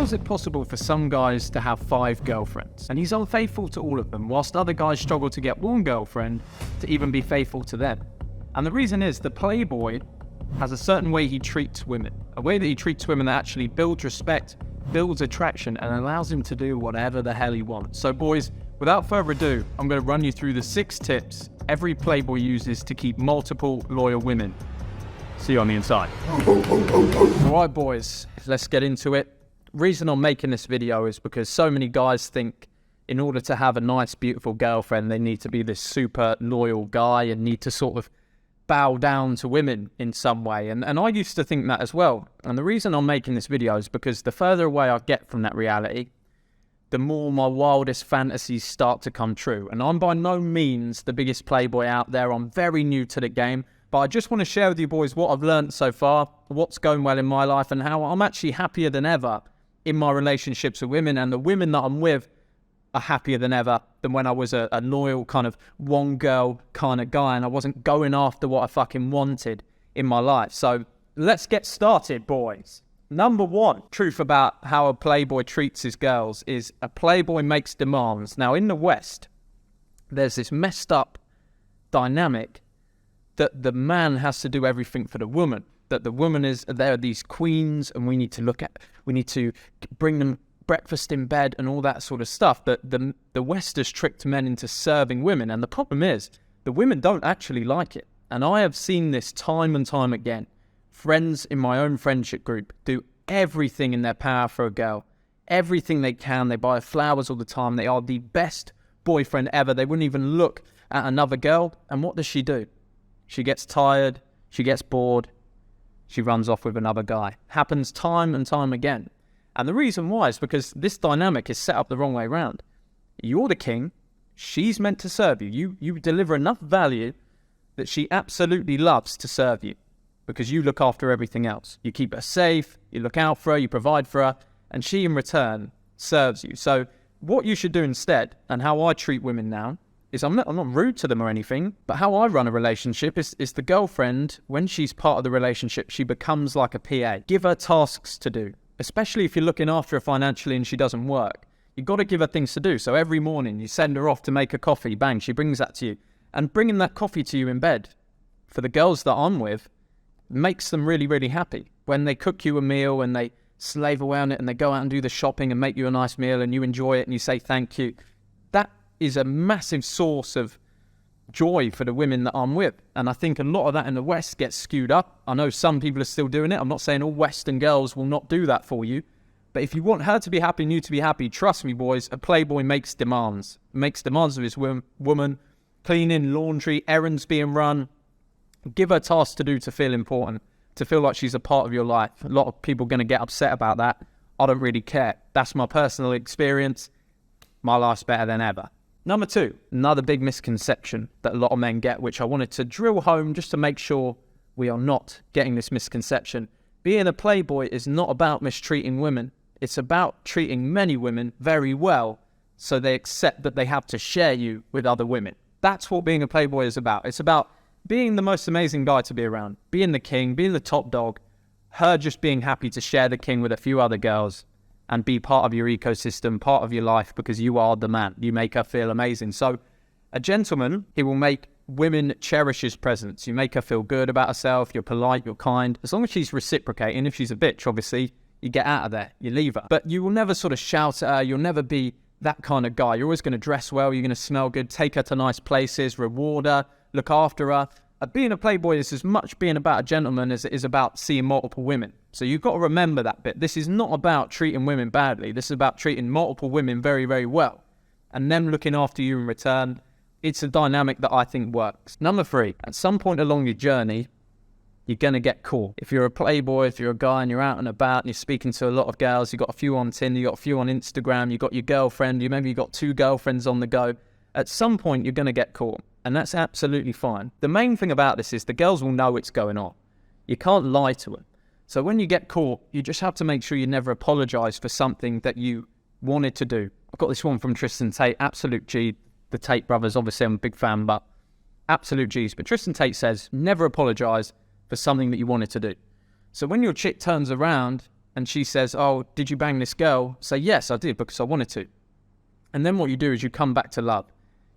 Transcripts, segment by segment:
is it possible for some guys to have 5 girlfriends, and he's unfaithful to all of them, whilst other guys struggle to get one girlfriend to even be faithful to them? And the reason is the Playboy has a certain way he treats women, a way that he treats women that actually builds respect, builds attraction, and allows him to do whatever the hell he wants. So boys, without further ado, I'm going to run you through the 6 tips every Playboy uses to keep multiple loyal women. See you on the inside. Alright boys, let's get into it. Reason I'm making this video is because so many guys think in order to have a nice, beautiful girlfriend, they need to be this super loyal guy and need to sort of bow down to women in some way. And I used to think that as well. And the reason I'm making this video is because the further away I get from that reality, the more my wildest fantasies start to come true. And I'm by no means the biggest Playboy out there. I'm very new to the game. But I just want to share with you boys what I've learned so far, what's going well in my life, and how I'm actually happier than ever in my relationships with women, and the women that I'm with are happier than ever than when I was a loyal kind of one girl kind of guy and I wasn't going after what I fucking wanted in my life. So let's get started, boys. Number 1 truth about how a Playboy treats his girls is a Playboy makes demands. Now in the West, there's this messed up dynamic that the man has to do everything for the woman. That the woman is, they're these queens and we need to bring them breakfast in bed and all that sort of stuff. That the West has tricked men into serving women. And the problem is, the women don't actually like it. And I have seen this time and time again. Friends in my own friendship group do everything in their power for a girl. Everything they can. They buy flowers all the time. They are the best boyfriend ever. They wouldn't even look at another girl. And what does she do? She gets tired. She gets bored. She runs off with another guy. Happens time and time again. And the reason why is because this dynamic is set up the wrong way around. You're the king. She's meant to serve you. You deliver enough value that she absolutely loves to serve you because you look after everything else. You keep her safe. You look out for her. You provide for her. And she, in return, serves you. So what you should do instead, and how I treat women now, is I'm not rude to them or anything, but how I run a relationship is the girlfriend, when she's part of the relationship, she becomes like a PA. Give her tasks to do, especially if you're looking after her financially and she doesn't work. You've got to give her things to do. So every morning you send her off to make a coffee, bang, she brings that to you. And bringing that coffee to you in bed, for the girls that I'm with, makes them really, really happy. When they cook you a meal and they slave away on it and they go out and do the shopping and make you a nice meal and you enjoy it and you say thank you, that is a massive source of joy for the women that I'm with. And I think a lot of that in the West gets skewed up. I know some people are still doing it. I'm not saying all Western girls will not do that for you. But if you want her to be happy and you to be happy, trust me, boys, a Playboy makes demands. Makes demands of his woman. Cleaning, laundry, errands being run. Give her tasks to do to feel important, to feel like she's a part of your life. A lot of people are going to get upset about that. I don't really care. That's my personal experience. My life's better than ever. Number 2, another big misconception that a lot of men get, which I wanted to drill home just to make sure we are not getting this misconception. Being a Playboy is not about mistreating women. It's about treating many women very well so they accept that they have to share you with other women. That's what being a Playboy is about. It's about being the most amazing guy to be around, being the king, being the top dog, her just being happy to share the king with a few other girls and be part of your ecosystem, part of your life, because you are the man. You make her feel amazing. So a gentleman, he will make women cherish his presence. You make her feel good about herself. You're polite, you're kind. As long as she's reciprocating. If she's a bitch, obviously, you get out of there. You leave her. But you will never sort of shout at her. You'll never be that kind of guy. You're always going to dress well. You're going to smell good. Take her to nice places. Reward her. Look after her. Being a Playboy is as much being about a gentleman as it is about seeing multiple women. So you've got to remember that bit. This is not about treating women badly. This is about treating multiple women very, very well. And them looking after you in return. It's a dynamic that I think works. Number 3, at some point along your journey, you're going to get caught. If you're a Playboy, if you're a guy and you're out and about and you're speaking to a lot of girls, you've got a few on Tinder, you've got a few on Instagram, you've got your girlfriend, maybe you've got 2 girlfriends on the go. At some point, you're going to get caught. And that's absolutely fine. The main thing about this is the girls will know what's going on. You can't lie to them. So when you get caught, you just have to make sure you never apologize for something that you wanted to do. I've got this one from Tristan Tate, absolute G. The Tate brothers, obviously I'm a big fan, but absolute G's. But Tristan Tate says, never apologize for something that you wanted to do. So when your chick turns around and she says, oh, did you bang this girl? Say, yes, I did because I wanted to. And then what you do is you come back to love.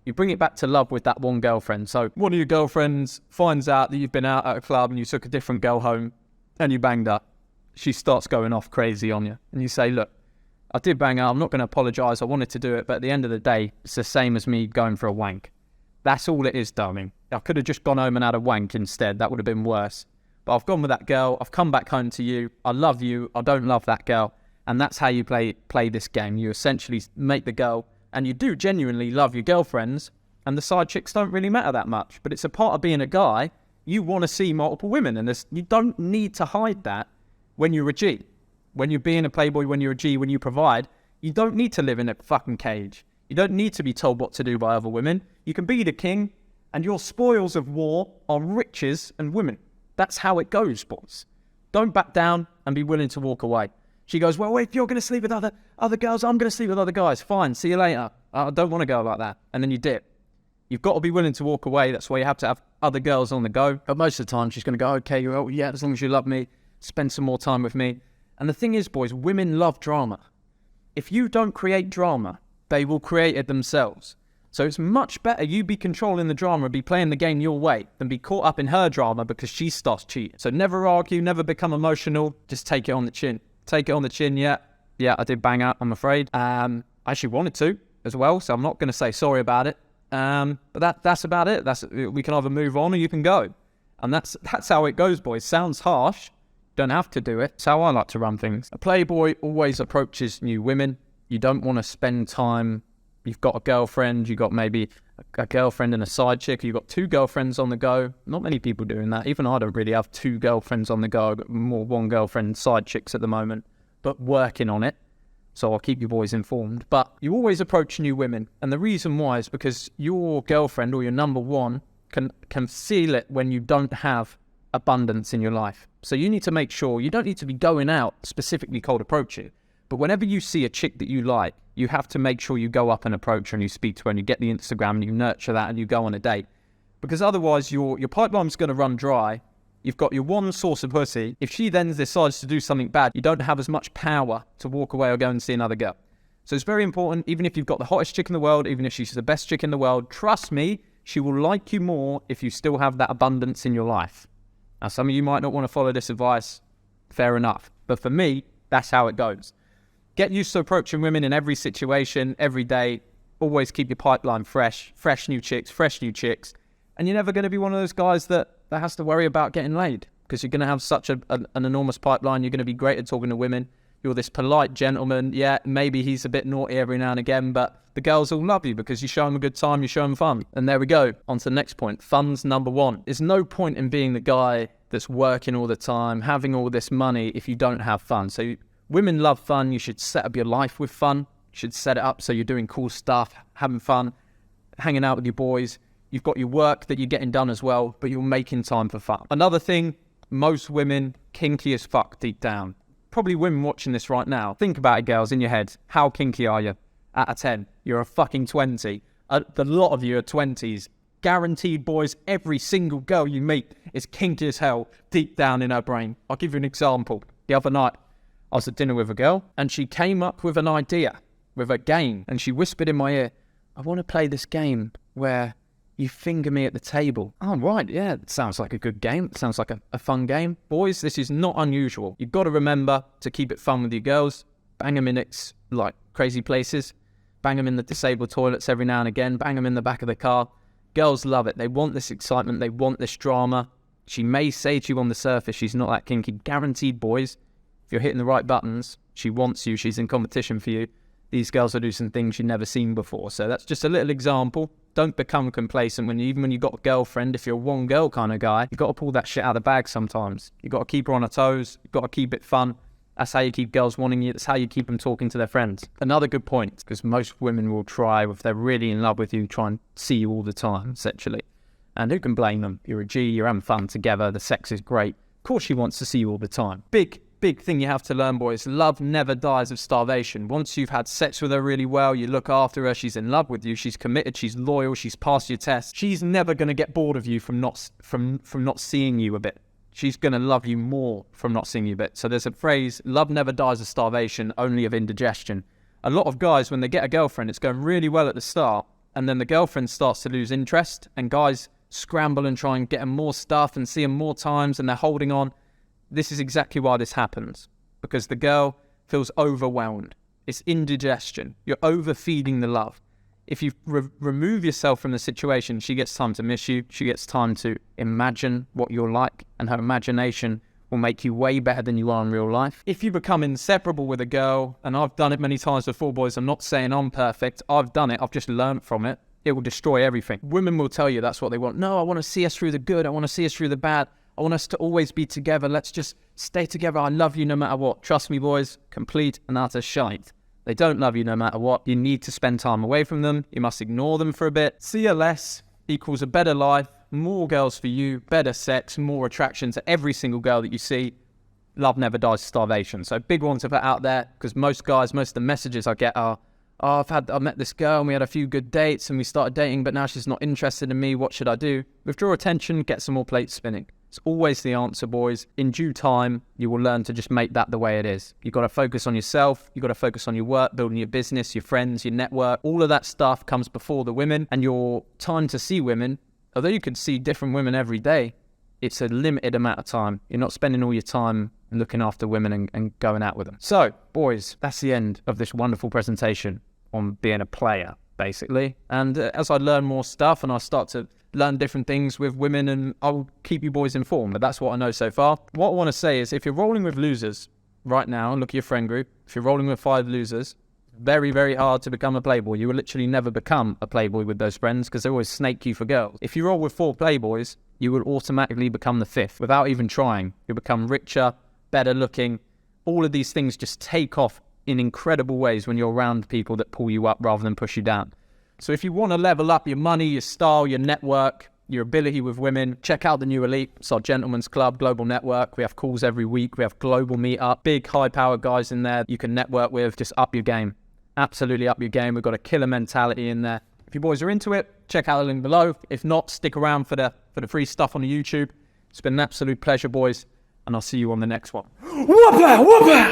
You bring it back to love with that one girlfriend. So one of your girlfriends finds out that you've been out at a club and you took a different girl home and you banged her. She starts going off crazy on you. And you say, look, I did bang her. I'm not going to apologise. I wanted to do it. But at the end of the day, it's the same as me going for a wank. That's all it is, darling. I could have just gone home and had a wank instead. That would have been worse. But I've gone with that girl. I've come back home to you. I love you. I don't love that girl. And that's how you play this game. You essentially make the girl, and you do genuinely love your girlfriends, and the side chicks don't really matter that much. But it's a part of being a guy. You want to see multiple women, and you don't need to hide that when you're a G. When you're being a playboy, when you're a G, when you provide, you don't need to live in a fucking cage. You don't need to be told what to do by other women. You can be the king, and your spoils of war are riches and women. That's how it goes, boys. Don't back down and be willing to walk away. She goes, well, if you're going to sleep with other girls, I'm going to sleep with other guys. Fine, see you later. I don't want to go like that. And then you dip. You've got to be willing to walk away. That's why you have to have other girls on the go. But most of the time, she's going to go, okay, yeah, as long as you love me, spend some more time with me. And the thing is, boys, women love drama. If you don't create drama, they will create it themselves. So it's much better you be controlling the drama, be playing the game your way, than be caught up in her drama because she starts cheating. So never argue, never become emotional. Just take it on the chin. Take it on the chin, yeah, I did bang out, I'm afraid. I actually wanted to as well, so I'm not going to say sorry about it. But that's about it. We can either move on or you can go. And that's how it goes, boys. Sounds harsh. Don't have to do it. It's how I like to run things. A playboy always approaches new women. You don't want to spend time. You've got a girlfriend. You've got maybe a girlfriend and a side chick. You've got two girlfriends on the go. Not many people doing that. Even I don't really have two girlfriends on the go. I've got more one girlfriend, side chicks at the moment. But working on it. So I'll keep you boys informed. But you always approach new women. And the reason why is because your girlfriend or your number one can feel it when you don't have abundance in your life. So you need to make sure you don't need to be going out specifically cold approaching. But whenever you see a chick that you like, you have to make sure you go up and approach her and you speak to her and you get the Instagram and you nurture that and you go on a date. Because otherwise your pipeline's going to run dry. You've got your one source of pussy. If she then decides to do something bad, you don't have as much power to walk away or go and see another girl. So it's very important, even if you've got the hottest chick in the world, even if she's the best chick in the world, trust me, she will like you more if you still have that abundance in your life. Now, some of you might not want to follow this advice. Fair enough. But for me, that's how it goes. Get used to approaching women in every situation, every day. Always keep your pipeline fresh. Fresh new chicks. And you're never going to be one of those guys that has to worry about getting laid. Because you're going to have such an enormous pipeline. You're going to be great at talking to women. You're this polite gentleman. Yeah, maybe he's a bit naughty every now and again, but the girls all love you because you show them a good time, you show them fun. And there we go. On to the next point. Fun's number one. There's no point in being the guy that's working all the time, having all this money if you don't have fun. So women love fun. You should set up your life with fun. You should set it up so you're doing cool stuff, having fun, hanging out with your boys. You've got your work that you're getting done as well, but you're making time for fun. Another thing, most women, kinky as fuck deep down. Probably women watching this right now. Think about it, girls, in your head. How kinky are you? Out of 10. You're a fucking 20. The lot of you are 20s. Guaranteed, boys, every single girl you meet is kinky as hell deep down in her brain. I'll give you an example. The other night, I was at dinner with a girl, and she came up with an idea, with a game, and she whispered in my ear, I want to play this game where you finger me at the table. Oh, right, yeah, it sounds like a good game. It sounds like a fun game. Boys, this is not unusual. You've got to remember to keep it fun with your girls. Bang them in like crazy places. Bang them in the disabled toilets every now and again. Bang them in the back of the car. Girls love it. They want this excitement. They want this drama. She may say to you on the surface she's not that kinky. Guaranteed, boys, if you're hitting the right buttons, she wants you. She's in competition for you. These girls will do some things you've never seen before. So that's just a little example. Don't become complacent even when you've got a girlfriend. If you're a one girl kind of guy, you've got to pull that shit out of the bag sometimes. You've got to keep her on her toes. You've got to keep it fun. That's how you keep girls wanting you. That's how you keep them talking to their friends. Another good point, because most women will try, if they're really in love with you, try and see you all the time sexually. And who can blame them? You're a G, you're having fun together, the sex is great. Of course she wants to see you all the time. Big thing you have to learn, boys. Love never dies of starvation. Once you've had sex with her really well, you look after her, she's in love with you, she's committed, she's loyal, she's passed your test. She's never going to get bored of you from not seeing you a bit. she's going to love you more from not seeing you a bit. So there's a phrase, love never dies of starvation, only of indigestion. A lot of guys, when they get a girlfriend, it's going really well at the start, and then the girlfriend starts to lose interest, and guys scramble and try and get them more stuff and see them more times, and they're holding on. This is exactly why this happens, because the girl feels overwhelmed. It's indigestion. You're overfeeding the love. If you remove yourself from the situation, she gets time to miss you. She gets time to imagine what you're like, and her imagination will make you way better than you are in real life. If you become inseparable with a girl, and I've done it many times before, boys, I'm not saying I'm perfect. I've done it. I've just learned from it. It will destroy everything. Women will tell you that's what they want. No, I want to see us through the good. I want to see us through the bad. I want us to always be together. Let's just stay together. I love you no matter what. Trust me, boys, complete and utter shite. They don't love you no matter what. You need to spend time away from them. You must ignore them for a bit. See you less equals a better life, more girls for you, better sex, more attraction to every single girl that you see. Love never dies of starvation. So big one to put out there, because most guys, most of the messages I get are, oh, I met this girl and we had a few good dates and we started dating, but now she's not interested in me. What should I do? Withdraw attention, get some more plates spinning. It's always the answer, boys. In due time, you will learn to just make that the way it is. You've got to focus on yourself. You've got to focus on your work, building your business, your friends, your network. All of that stuff comes before the women, and your time to see women, although you could see different women every day, it's a limited amount of time. You're not spending all your time looking after women and going out with them. So, boys, that's the end of this wonderful presentation on being a player, basically. And as I learn more stuff and I start to learn different things with women, and I'll keep you boys informed, but that's what I know so far. What I want to say is, if you're rolling with losers right now, look at your friend group. If you're rolling with 5 losers, very, very hard to become a playboy. You will literally never become a playboy with those friends, because they always snake you for girls. If you roll with 4 playboys, you will automatically become the 5th without even trying. You'll become richer, better looking. All of these things just take off in incredible ways when you're around people that pull you up rather than push you down. So if you want to level up your money, your style, your network, your ability with women, check out the New Elite. It's our gentleman's club, global network. We have calls every week. We have global meetup, big high-powered guys in there you can network with. Just up your game. Absolutely up your game. We've got a killer mentality in there. If you boys are into it, check out the link below. If not, stick around for the free stuff on the YouTube. It's been an absolute pleasure, boys, and I'll see you on the next one. Whoopah, whoopah!